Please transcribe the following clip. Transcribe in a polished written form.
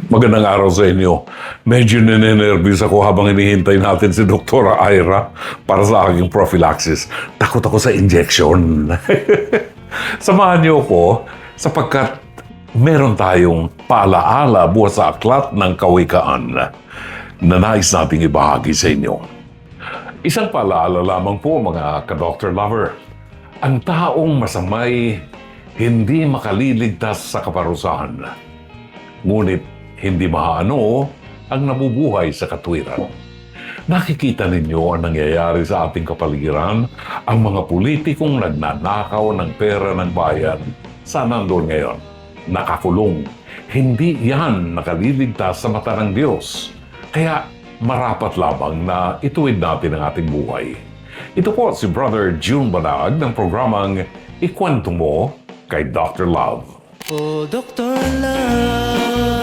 Magandang araw sa inyo. Medyo ninenervous ako habang hinihintay natin si Dr. Ira para sa aking prophylaxis. Takot ako sa injection. Samahan niyo ako sapagkat meron tayong paalaala buhat sa aklat ng kawikaan na nais nating ibahagi sa inyo. Isang paalaala lamang po mga ka-Dr. Lover. Ang taong masamay hindi makaliligtas sa kaparusahan. Ngunit hindi maano ang nabubuhay sa katwiran. Nakikita ninyo ang nangyayari sa ating kapaligiran, ang mga politikong nagnanakaw ng pera ng bayan. Saan nandun ngayon? Nakakulong. Hindi yan nakaliligtas sa mata ng Diyos. Kaya marapat lamang na ituwid natin ang ating buhay. Ito po si Brother June Banag ng programang Ikwento Mo kay Dr. Love. Oh, Dr. Love.